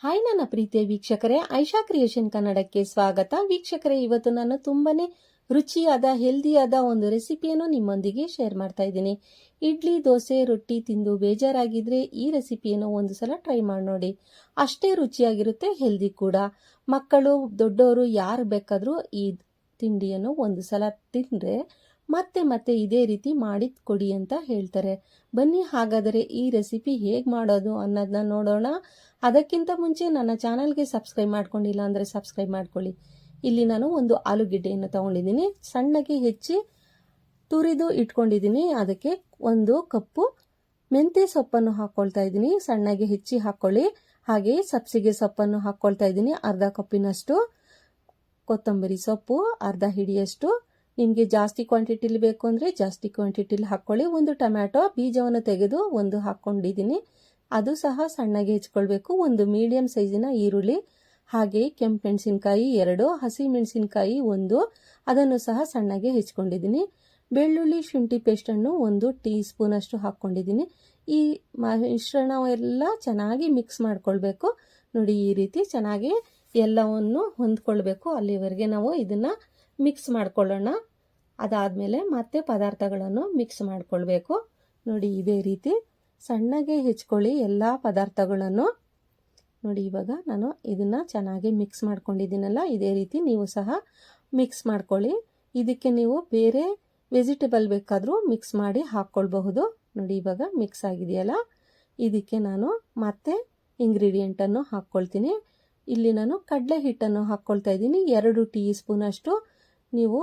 Hi ನನ್ನ ಪ್ರೀತಿಯ ವೀಕ್ಷಕರೇ, ಐಶಾ ಕ್ರಿಯೇಷನ್ ಕನ್ನಡಕ್ಕೆ ಸ್ವಾಗತ. ವೀಕ್ಷಕರೇ, ಇವತ್ತು ನಾನು ತುಂಬಾನೇ ರುಚಿಯಾದ ಹೆಲ್ದಿಯಾದ ಒಂದು ರೆಸಿಪಿಯನ್ನು ನಿಮ್ಮೊಂದಿಗೆ ಶೇರ್ ಮಾಡ್ತಾ ಇದ್ದೀನಿ. ಇಡ್ಲಿ, ದೋಸೆ, ರೊಟ್ಟಿ ತಿಂದು ಬೇಜಾರಾಗಿದ್ರೆ ಈ ರೆಸಿಪಿಯನ್ನು ಒಂದು ಸಲ ಟ್ರೈ ಮಾಡಿ ನೋಡಿ. ಅಷ್ಟೇ ರುಚಿಯಾಗಿರುತ್ತೆ, ಹೆಲ್ದಿ ಕೂಡ. ಮಕ್ಕಳು, ದೊಡ್ಡವರು ಯಾರು ಬೇಕಾದರೂ ಈ ತಿಂಡಿಯನ್ನು ಒಂದು ಸಲ ತಿಂದರೆ ಮತ್ತೆ ಮತ್ತೆ ಇದೇ ರೀತಿ ಮಾಡಿ ಕೊಡಿ ಅಂತ ಹೇಳ್ತಾರೆ. ಬನ್ನಿ, ಹಾಗಾದರೆ ಈ ರೆಸಿಪಿ ಹೇಗೆ ಮಾಡೋದು ಅನ್ನೋದನ್ನ ನೋಡೋಣ. ಅದಕ್ಕಿಂತ ಮುಂಚೆ ನನ್ನ ಚಾನಲ್ಗೆ ಸಬ್ಸ್ಕ್ರೈಬ್ ಮಾಡ್ಕೊಂಡಿಲ್ಲ ಅಂದರೆ ಸಬ್ಸ್ಕ್ರೈಬ್ ಮಾಡ್ಕೊಳ್ಳಿ. ಇಲ್ಲಿ ನಾನು ಒಂದು ಆಲೂಗೆಡ್ಡೆಯನ್ನು ತಗೊಂಡಿದ್ದೀನಿ, ಸಣ್ಣಗೆ ಹೆಚ್ಚಿ ತುರಿದು ಇಟ್ಕೊಂಡಿದ್ದೀನಿ. ಅದಕ್ಕೆ 1 ಕಪ್ಪು ಮೆಂತ್ಯ ಸೊಪ್ಪನ್ನು ಹಾಕ್ಕೊಳ್ತಾ ಇದ್ದೀನಿ, ಸಣ್ಣಗೆ ಹೆಚ್ಚಿ ಹಾಕ್ಕೊಳ್ಳಿ. ಹಾಗೆ ಸಬ್ಸಿಗೆ ಸೊಪ್ಪನ್ನು ಹಾಕ್ಕೊಳ್ತಾ ಇದ್ದೀನಿ, ಅರ್ಧ ಕಪ್ಪಿನಷ್ಟು. ಕೊತ್ತಂಬರಿ ಸೊಪ್ಪು ಅರ್ಧ ಹಿಡಿಯಷ್ಟು. ನಿಮಗೆ ಜಾಸ್ತಿ ಕ್ವಾಂಟಿಟಿಲಿ ಬೇಕು ಅಂದರೆ ಜಾಸ್ತಿ ಕ್ವಾಂಟಿಟಿಲಿ ಹಾಕ್ಕೊಳ್ಳಿ. 1 ಟೊಮ್ಯಾಟೊ ಬೀಜವನ್ನು ತೆಗೆದು ಒಂದು ಹಾಕ್ಕೊಂಡಿದ್ದೀನಿ, ಅದು ಸಹ ಸಣ್ಣಗೆ ಹೆಚ್ಕೊಳ್ಬೇಕು. 1 ಮೀಡಿಯಂ ಸೈಜಿನ ಈರುಳ್ಳಿ, ಹಾಗೆ ಕೆಂಪು ಮೆಣಸಿನ್ಕಾಯಿ 2, ಹಸಿ ಮೆಣಸಿನ್ಕಾಯಿ 1, ಅದನ್ನು ಸಹ ಸಣ್ಣಗೆ ಹೆಚ್ಕೊಂಡಿದ್ದೀನಿ. ಬೆಳ್ಳುಳ್ಳಿ ಶುಂಠಿ ಪೇಸ್ಟನ್ನು 1 ಟೀ ಸ್ಪೂನ್ ಅಷ್ಟು ಹಾಕ್ಕೊಂಡಿದ್ದೀನಿ. ಈ ಮಿಶ್ರಣವೆಲ್ಲ ಚೆನ್ನಾಗಿ ಮಿಕ್ಸ್ ಮಾಡ್ಕೊಳ್ಬೇಕು. ನೋಡಿ, ಈ ರೀತಿ ಚೆನ್ನಾಗಿ ಎಲ್ಲವನ್ನು ಹೊಂದ್ಕೊಳ್ಬೇಕು. ಅಲ್ಲಿವರೆಗೆ ನಾವು ಇದನ್ನು ಮಿಕ್ಸ್ ಮಾಡ್ಕೊಳ್ಳೋಣ. ಅದಾದಮೇಲೆ ಮತ್ತೆ ಪದಾರ್ಥಗಳನ್ನು ಮಿಕ್ಸ್ ಮಾಡ್ಕೊಳ್ಬೇಕು. ನೋಡಿ, ಇದೇ ರೀತಿ ಸಣ್ಣಗೆ ಹೆಚ್ಕೊಳ್ಳಿ ಎಲ್ಲ ಪದಾರ್ಥಗಳನ್ನು. ನೋಡಿ, ಇವಾಗ ನಾನು ಇದನ್ನು ಚೆನ್ನಾಗಿ ಮಿಕ್ಸ್ ಮಾಡ್ಕೊಂಡಿದ್ದೀನಲ್ಲ, ಇದೇ ರೀತಿ ನೀವು ಸಹ ಮಿಕ್ಸ್ ಮಾಡ್ಕೊಳ್ಳಿ. ಇದಕ್ಕೆ ನೀವು ಬೇರೆ ವೆಜಿಟೇಬಲ್ ಬೇಕಾದರೂ ಮಿಕ್ಸ್ ಮಾಡಿ ಹಾಕ್ಕೊಳ್ಬಹುದು. ನೋಡಿ, ಇವಾಗ ಮಿಕ್ಸ್ ಆಗಿದೆಯಲ್ಲ, ಇದಕ್ಕೆ ನಾನು ಮತ್ತೆ ಇಂಗ್ರೀಡಿಯೆಂಟನ್ನು ಹಾಕ್ಕೊಳ್ತೀನಿ. ಇಲ್ಲಿ ನಾನು ಕಡಲೆ ಹಿಟ್ಟನ್ನು ಹಾಕ್ಕೊಳ್ತಾ ಇದ್ದೀನಿ, 2 ಟೀ ಸ್ಪೂನ್ ಅಷ್ಟು. ನೀವು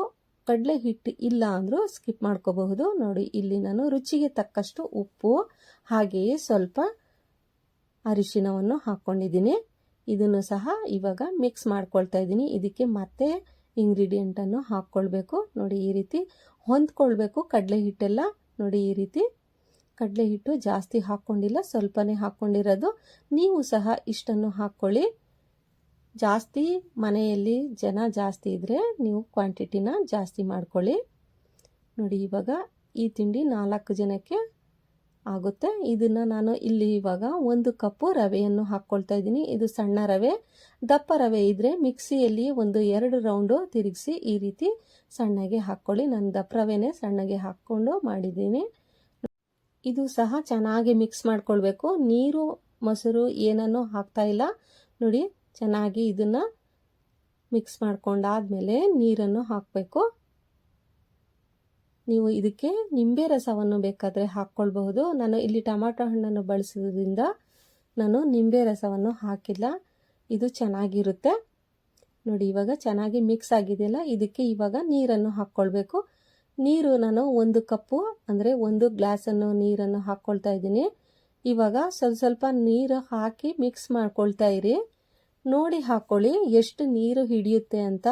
ಕಡಲೆ ಹಿಟ್ಟು ಇಲ್ಲ ಅಂದರೂ ಸ್ಕಿಪ್ ಮಾಡ್ಕೋಬಹುದು. ನೋಡಿ, ಇಲ್ಲಿ ನಾನು ರುಚಿಗೆ ತಕ್ಕಷ್ಟು ಉಪ್ಪು, ಹಾಗೆಯೇ ಸ್ವಲ್ಪ ಅರಿಶಿನವನ್ನು ಹಾಕ್ಕೊಂಡಿದ್ದೀನಿ. ಇದನ್ನು ಸಹ ಇವಾಗ ಮಿಕ್ಸ್ ಮಾಡ್ಕೊಳ್ತಾ ಇದ್ದೀನಿ. ಇದಕ್ಕೆ ಮತ್ತೆ ಇಂಗ್ರೀಡಿಯೆಂಟನ್ನು ಹಾಕ್ಕೊಳ್ಬೇಕು. ನೋಡಿ, ಈ ರೀತಿ ಹೊಂದ್ಕೊಳ್ಬೇಕು ಕಡಲೆ ಹಿಟ್ಟೆಲ್ಲ. ನೋಡಿ, ಈ ರೀತಿ ಕಡಲೆ ಹಿಟ್ಟು ಜಾಸ್ತಿ ಹಾಕ್ಕೊಂಡಿಲ್ಲ, ಸ್ವಲ್ಪನೇ ಹಾಕ್ಕೊಂಡಿರೋದು. ನೀವು ಸಹ ಇಷ್ಟನ್ನು ಹಾಕ್ಕೊಳ್ಳಿ. ಜಾಸ್ತಿ ಮನೆಯಲ್ಲಿ ಜನ ಜಾಸ್ತಿ ಇದ್ದರೆ ನೀವು ಕ್ವಾಂಟಿಟಿನ ಜಾಸ್ತಿ ಮಾಡ್ಕೊಳ್ಳಿ. ನೋಡಿ, ಇವಾಗ ಈ ತಿಂಡಿ 4 ಜನಕ್ಕೆ ಆಗುತ್ತೆ. ಇದನ್ನು ನಾನು ಇಲ್ಲಿ ಇವಾಗ 1 ಕಪ್ಪು ರವೆಯನ್ನು ಹಾಕ್ಕೊಳ್ತಾ ಇದ್ದೀನಿ. ಇದು ಸಣ್ಣ ರವೆ. ದಪ್ಪ ರವೆ ಇದ್ದರೆ ಮಿಕ್ಸಿಯಲ್ಲಿ 2 ರೌಂಡು ತಿರುಗಿಸಿ ಈ ರೀತಿ ಸಣ್ಣಗೆ ಹಾಕ್ಕೊಳ್ಳಿ. ನಾನು ದಪ್ಪ ರವೆನೇ ಸಣ್ಣಗೆ ಹಾಕ್ಕೊಂಡು ಮಾಡಿದ್ದೀನಿ. ಇದು ಸಹ ಚೆನ್ನಾಗಿ ಮಿಕ್ಸ್ ಮಾಡ್ಕೊಳ್ಬೇಕು. ನೀರು, ಮೊಸರು ಏನನ್ನೂ ಹಾಕ್ತಾ ಇಲ್ಲ. ನೋಡಿ, ಚೆನ್ನಾಗಿ ಇದನ್ನು ಮಿಕ್ಸ್ ಮಾಡ್ಕೊಂಡಾದ್ಮೇಲೆ ನೀರನ್ನು ಹಾಕಬೇಕು. ನೀವು ಇದಕ್ಕೆ ನಿಂಬೆ ರಸವನ್ನು ಬೇಕಾದರೆ ಹಾಕ್ಕೊಳ್ಬಹುದು. ನಾನು ಇಲ್ಲಿ ಟೊಮಾಟೊ ಹಣ್ಣನ್ನು ಬಳಸೋದ್ರಿಂದ ನಾನು ನಿಂಬೆ ರಸವನ್ನು ಹಾಕಿಲ್ಲ. ಇದು ಚೆನ್ನಾಗಿರುತ್ತೆ. ನೋಡಿ, ಇವಾಗ ಚೆನ್ನಾಗಿ ಮಿಕ್ಸ್ ಆಗಿದೆಯಲ್ಲ, ಇದಕ್ಕೆ ಇವಾಗ ನೀರನ್ನು ಹಾಕ್ಕೊಳ್ಬೇಕು. ನೀರು ನಾನು 1 ಕಪ್ಪು ಅಂದರೆ 1 ಗ್ಲಾಸನ್ನು ನೀರನ್ನು ಹಾಕ್ಕೊಳ್ತಾ ಇದ್ದೀನಿ. ಇವಾಗ ಸ್ವಲ್ಪ ನೀರು ಹಾಕಿ ಮಿಕ್ಸ್ ಮಾಡ್ಕೊಳ್ತಾ ಇರಿ. ನೋಡಿ ಹಾಕ್ಕೊಳ್ಳಿ ಎಷ್ಟು ನೀರು ಹಿಡಿಯುತ್ತೆ ಅಂತ.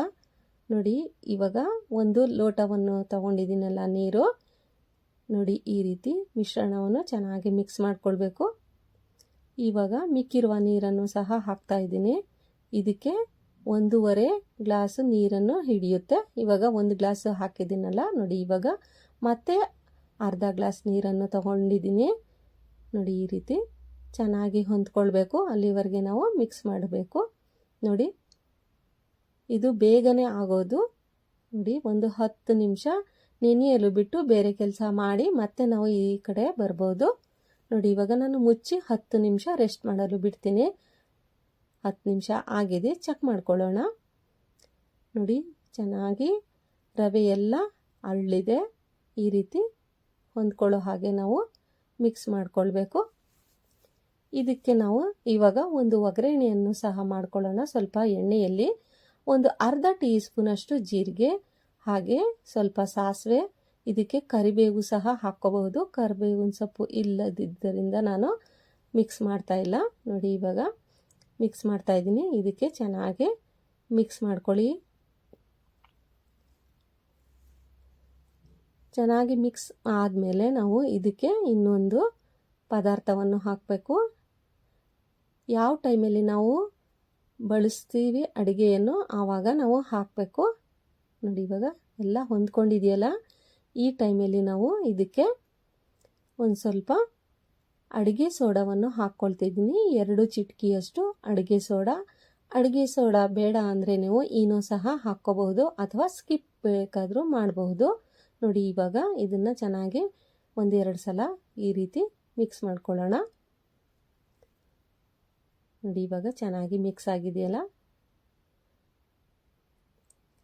ನೋಡಿ, ಇವಾಗ 1 ಲೋಟವನ್ನು ತಗೊಂಡಿದ್ದೀನಲ್ಲ ನೀರು. ನೋಡಿ, ಈ ರೀತಿ ಮಿಶ್ರಣವನ್ನು ಚೆನ್ನಾಗಿ ಮಿಕ್ಸ್ ಮಾಡ್ಕೊಳ್ಬೇಕು. ಇವಾಗ ಮಿಕ್ಕಿರುವ ನೀರನ್ನು ಸಹ ಹಾಕ್ತಾ ಇದ್ದೀನಿ. ಇದಕ್ಕೆ 1.5 ಗ್ಲಾಸ್ ನೀರನ್ನು ಹಿಡಿಯುತ್ತೆ. ಇವಾಗ 1 ಗ್ಲಾಸ್ ಹಾಕಿದ್ದೀನಲ್ಲ, ನೋಡಿ ಇವಾಗ ಮತ್ತೆ ಅರ್ಧ ಗ್ಲಾಸ್ ನೀರನ್ನು ತಗೊಂಡಿದ್ದೀನಿ. ನೋಡಿ, ಈ ರೀತಿ ಚೆನ್ನಾಗಿ ಹೊಂದ್ಕೊಳ್ಬೇಕು. ಅಲ್ಲಿವರೆಗೆ ನಾವು ಮಿಕ್ಸ್ ಮಾಡಬೇಕು. ನೋಡಿ, ಇದು ಬೇಗನೆ ಆಗೋದು. ನೋಡಿ, 10 ನಿಮಿಷ ನೆನೆಯಲು ಬಿಟ್ಟು ಬೇರೆ ಕೆಲಸ ಮಾಡಿ ಮತ್ತೆ ನಾವು ಈ ಕಡೆ ಬರ್ಬೋದು. ನೋಡಿ, ಇವಾಗ ನಾನು ಮುಚ್ಚಿ 10 ನಿಮಿಷ ರೆಸ್ಟ್ ಮಾಡಲು ಬಿಡ್ತೀನಿ. 10 ನಿಮಿಷ ಆಗಿದೆ, ಚೆಕ್ ಮಾಡ್ಕೊಳ್ಳೋಣ. ನೋಡಿ, ಚೆನ್ನಾಗಿ ರವೆ ಎಲ್ಲ ಅರಳಿದೆ. ಈ ರೀತಿ ಹೊಂದ್ಕೊಳ್ಳೋ ಹಾಗೆ ನಾವು ಮಿಕ್ಸ್ ಮಾಡ್ಕೊಳ್ಬೇಕು. ಇದಕ್ಕೆ ನಾವು ಇವಾಗ ಒಂದು ಒಗ್ಗರಣೆಯನ್ನು ಸಹ ಮಾಡ್ಕೊಳ್ಳೋಣ. ಸ್ವಲ್ಪ ಎಣ್ಣೆಯಲ್ಲಿ ಅರ್ಧ ಟೀ ಸ್ಪೂನ್ ಅಷ್ಟು ಜೀರಿಗೆ, ಹಾಗೆ ಸ್ವಲ್ಪ ಸಾಸಿವೆ, ಇದಕ್ಕೆ ಕರಿಬೇವು ಸಹ ಹಾಕ್ಕೋಬಹುದು. ಕರಿಬೇವಿನ ಸೊಪ್ಪು ಇಲ್ಲದಿದ್ದರಿಂದ ನಾನು ಮಿಕ್ಸ್ ಮಾಡ್ತಾ ಇಲ್ಲ. ನೋಡಿ, ಇವಾಗ ಮಿಕ್ಸ್ ಮಾಡ್ತಾ ಇದ್ದೀನಿ. ಇದಕ್ಕೆ ಚೆನ್ನಾಗಿ ಮಿಕ್ಸ್ ಮಾಡ್ಕೊಳ್ಳಿ. ಚೆನ್ನಾಗಿ ಮಿಕ್ಸ್ ಆದಮೇಲೆ ನಾವು ಇದಕ್ಕೆ ಇನ್ನೊಂದು ಪದಾರ್ಥವನ್ನು ಹಾಕಬೇಕು. ಯಾವ ಟೈಮಲ್ಲಿ ನಾವು ಬಳಸ್ತೀವಿ ಅಡುಗೆಯನ್ನು ಆವಾಗ ನಾವು ಹಾಕಬೇಕು. ನೋಡಿ, ಇವಾಗ ಎಲ್ಲ ಹೊಂದ್ಕೊಂಡಿದೆಯಲ್ಲ, ಈ ಟೈಮಲ್ಲಿ ನಾವು ಇದಕ್ಕೆ ಒಂದು ಸ್ವಲ್ಪ ಅಡುಗೆ ಸೋಡಾವನ್ನು ಹಾಕ್ಕೊಳ್ತಿದ್ದೀನಿ. 2 ಚಿಟಿಕೆಯಷ್ಟು ಅಡುಗೆ ಸೋಡಾ ಬೇಡ ಅಂದರೆ ನೀವು ಈನೋ ಸಹ ಹಾಕ್ಕೋಬಹುದು ಅಥವಾ ಸ್ಕಿಪ್ ಬೇಕಾದರೂ ಮಾಡಬಹುದು. ನೋಡಿ, ಇವಾಗ ಇದನ್ನು ಚೆನ್ನಾಗಿ 1-2 ಸಲ ಈ ರೀತಿ ಮಿಕ್ಸ್ ಮಾಡ್ಕೊಳ್ಳೋಣ. ನೋಡಿ, ಇವಾಗ ಚೆನ್ನಾಗಿ ಮಿಕ್ಸ್ ಆಗಿದೆಯಲ್ಲ,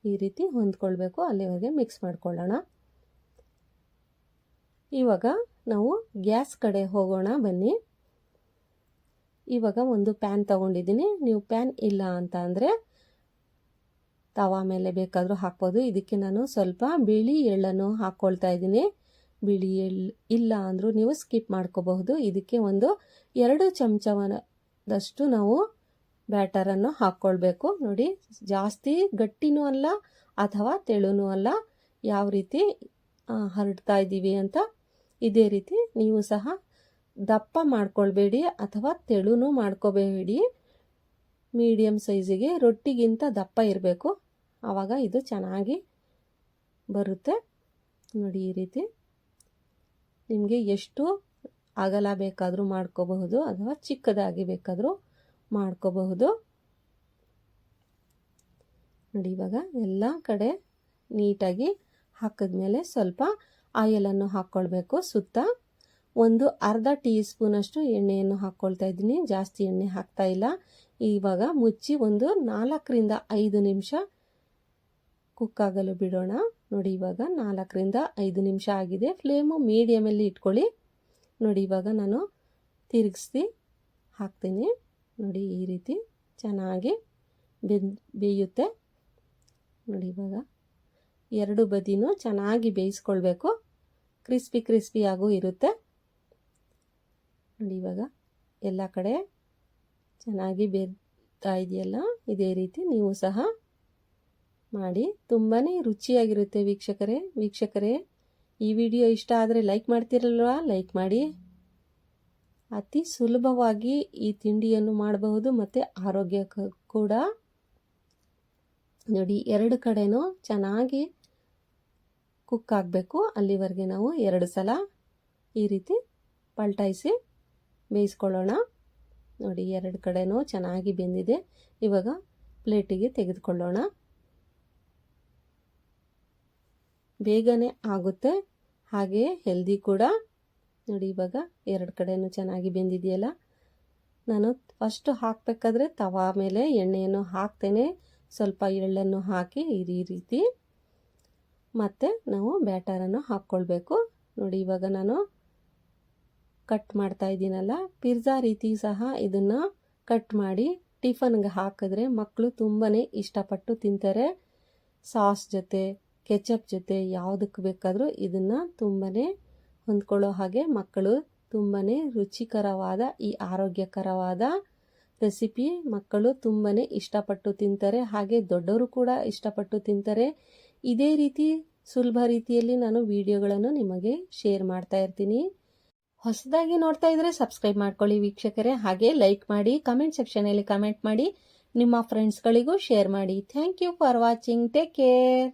ಈ ರೀತಿ ಹೊಂದ್ಕೊಳ್ಬೇಕು. ಅಲ್ಲಿವರೆಗೆ ಮಿಕ್ಸ್ ಮಾಡ್ಕೊಳ್ಳೋಣ. ಇವಾಗ ನಾವು ಗ್ಯಾಸ್ ಕಡೆ ಹೋಗೋಣ ಬನ್ನಿ. ಇವಾಗ ಒಂದು ಪ್ಯಾನ್ ತಗೊಂಡಿದ್ದೀನಿ. ನೀವು ಪ್ಯಾನ್ ಇಲ್ಲ ಅಂತ ಅಂದರೆ ತವಾ ಮೇಲೆ ಬೇಕಾದರೂ ಹಾಕ್ಬೋದು. ಇದಕ್ಕೆ ನಾನು ಸ್ವಲ್ಪ ಬಿಳಿ ಎಳ್ಳನ್ನು ಹಾಕ್ಕೊಳ್ತಾ ಇದ್ದೀನಿ. ಬಿಳಿ ಎಳ್ಳು ಇಲ್ಲ ಅಂದರೂ ನೀವು ಸ್ಕಿಪ್ ಮಾಡ್ಕೋಬಹುದು. ಇದಕ್ಕೆ ಒಂದು 2 ಚಮಚದಷ್ಟು ನಾವು ಬ್ಯಾಟರನ್ನು ಹಾಕ್ಕೊಳ್ಬೇಕು. ನೋಡಿ, ಜಾಸ್ತಿ ಗಟ್ಟಿನೂ ಅಲ್ಲ ಅಥವಾ ತೆಳುನೂ ಅಲ್ಲ, ಯಾವ ರೀತಿ ಹರಡ್ತಾ ಇದ್ದೀವಿ ಅಂತ ಇದೇ ರೀತಿ ನೀವು ಸಹ ದಪ್ಪ ಮಾಡ್ಕೊಳ್ಬೇಡಿ ಅಥವಾ ತೆಳುನೂ ಮಾಡ್ಕೋಬೇಡಿ. ಮೀಡಿಯಮ್ ಸೈಜಿಗೆ ರೊಟ್ಟಿಗಿಂತ ದಪ್ಪ ಇರಬೇಕು, ಆವಾಗ ಇದು ಚೆನ್ನಾಗಿ ಬರುತ್ತೆ. ನೋಡಿ, ಈ ರೀತಿ ನಿಮಗೆ ಎಷ್ಟು ಅಗಲ ಬೇಕಾದರೂ ಮಾಡ್ಕೋಬಹುದು ಅಥವಾ ಚಿಕ್ಕದಾಗಿ ಬೇಕಾದರೂ ಮಾಡ್ಕೋಬಹುದು. ನೋಡಿ, ಇವಾಗ ಎಲ್ಲ ಕಡೆ ನೀಟಾಗಿ ಹಾಕಿದ್ಮೇಲೆ ಸ್ವಲ್ಪ ಆಯಿಲನ್ನು ಹಾಕ್ಕೊಳ್ಬೇಕು. ಸುತ್ತ ಒಂದು ಅರ್ಧ ಟೀ ಸ್ಪೂನಷ್ಟು ಎಣ್ಣೆಯನ್ನು ಹಾಕ್ಕೊಳ್ತಾ ಇದ್ದೀನಿ. ಜಾಸ್ತಿ ಎಣ್ಣೆ ಹಾಕ್ತಾ ಇಲ್ಲ. ಇವಾಗ ಮುಚ್ಚಿ ಒಂದು 4-5 ನಿಮಿಷ ಕುಕ್ ಆಗಲು ಬಿಡೋಣ. ನೋಡಿ, ಇವಾಗ 4-5 ನಿಮಿಷ ಆಗಿದೆ. ಫ್ಲೇಮು ಮೀಡಿಯಮಲ್ಲಿ ಇಟ್ಕೊಳ್ಳಿ. ನೋಡಿ, ಇವಾಗ ನಾನು ತಿರುಗಿಸಿ ಹಾಕ್ತೀನಿ. ನೋಡಿ, ಈ ರೀತಿ ಚೆನ್ನಾಗಿ ಬೇಯುತ್ತೆ. ನೋಡಿ, ಇವಾಗ 2 ಬದಿನೂ ಚೆನ್ನಾಗಿ ಬೇಯಿಸ್ಕೊಳ್ಬೇಕು. ಕ್ರಿಸ್ಪಿಯಾಗೂ ಇರುತ್ತೆ. ನೋಡಿ, ಇವಾಗ ಎಲ್ಲ ಕಡೆ ಚೆನ್ನಾಗಿ ಬೇಯ್ತಾ ಇದೆಯಲ್ಲ, ಇದೇ ರೀತಿ ನೀವು ಸಹ ಮಾಡಿ. ತುಂಬಾ ರುಚಿಯಾಗಿರುತ್ತೆ ವೀಕ್ಷಕರೇ. ಈ ವಿಡಿಯೋ ಇಷ್ಟ ಆದರೆ ಲೈಕ್ ಮಾಡ್ತಿರಲ್ವಾ? ಲೈಕ್ ಮಾಡಿ. ಅತಿ ಸುಲಭವಾಗಿ ಈ ತಿಂಡಿಯನ್ನು ಮಾಡಬಹುದು ಮತ್ತು ಆರೋಗ್ಯ ಕೂಡ. ನೋಡಿ, 2 ಕಡೆನೂ ಚೆನ್ನಾಗಿ ಕುಕ್ ಆಗಬೇಕು. ಅಲ್ಲಿವರೆಗೆ ನಾವು 2 ಸಲ ಈ ರೀತಿ ಪಲ್ಟಾಯಿಸಿ ಬೇಯಿಸ್ಕೊಳ್ಳೋಣ. ನೋಡಿ, 2 ಕಡೆನೂ ಚೆನ್ನಾಗಿ ಬೆಂದಿದೆ. ಇವಾಗ ಪ್ಲೇಟಿಗೆ ತೆಗೆದುಕೊಳ್ಳೋಣ. ಬೇಗನೆ ಆಗುತ್ತೆ, ಹಾಗೆ ಹೆಲ್ದಿ ಕೂಡ. ನೋಡಿ, ಇವಾಗ 2 ಕಡೆನೂ ಚೆನ್ನಾಗಿ ಬೆಂದಿದೆಯಲ್ಲ. ನಾನು ಫಸ್ಟ್ ಹಾಕಬೇಕಾದ್ರೆ ತವಾ ಮೇಲೆ ಎಣ್ಣೆಯನ್ನು ಹಾಕ್ತೇನೆ. ಸ್ವಲ್ಪ ಎಳ್ಳನ್ನು ಹಾಕಿ ಈ ರೀತಿ ಮತ್ತೆ ನಾವು ಬ್ಯಾಟರನ್ನು ಹಾಕ್ಕೊಳ್ಬೇಕು. ನೋಡಿ, ಇವಾಗ ನಾನು ಕಟ್ ಮಾಡ್ತಾ ಇದ್ದೀನಲ್ಲ, ಪಿಜ್ಜಾ ರೀತಿ ಸಹ ಇದನ್ನು ಕಟ್ ಮಾಡಿ ಟಿಫನ್ಗೆ ಹಾಕಿದ್ರೆ ಮಕ್ಕಳು ತುಂಬಾ ಇಷ್ಟಪಟ್ಟು ತಿಂತಾರೆ. ಸಾಸ್ ಜೊತೆ, ಕೆಚಪ್ ಜೊತೆ ಯಾವುದಕ್ಕೆ ಬೇಕಾದರೂ ಇದನ್ನು ತುಂಬಾ ಹೊಂದ್ಕೊಳ್ಳೋ ಹಾಗೆ ಮಕ್ಕಳು ತುಂಬಾ ರುಚಿಕರವಾದ ಈ ಆರೋಗ್ಯಕರವಾದ ರೆಸಿಪಿ ಮಕ್ಕಳು ತುಂಬಾ ಇಷ್ಟಪಟ್ಟು ತಿಂತಾರೆ. ಹಾಗೆ ದೊಡ್ಡವರು ಕೂಡ ಇಷ್ಟಪಟ್ಟು ತಿಂತಾರೆ. ಇದೇ ರೀತಿ ಸುಲಭ ರೀತಿಯಲ್ಲಿ ನಾನು ವಿಡಿಯೋಗಳನ್ನು ನಿಮಗೆ ಶೇರ್ ಮಾಡ್ತಾ ಇರ್ತೀನಿ. ಹೊಸದಾಗಿ ನೋಡ್ತಾ ಇದ್ರೆ ಸಬ್ಸ್ಕ್ರೈಬ್ ಮಾಡ್ಕೊಳ್ಳಿ ವೀಕ್ಷಕರೇ. ಹಾಗೆ ಲೈಕ್ ಮಾಡಿ, ಕಮೆಂಟ್ ಸೆಕ್ಷನಲ್ಲಿ ಕಮೆಂಟ್ ಮಾಡಿ, ನಿಮ್ಮ ಫ್ರೆಂಡ್ಸ್ಗಳಿಗೂ ಶೇರ್ ಮಾಡಿ. Thank you for watching. Take care.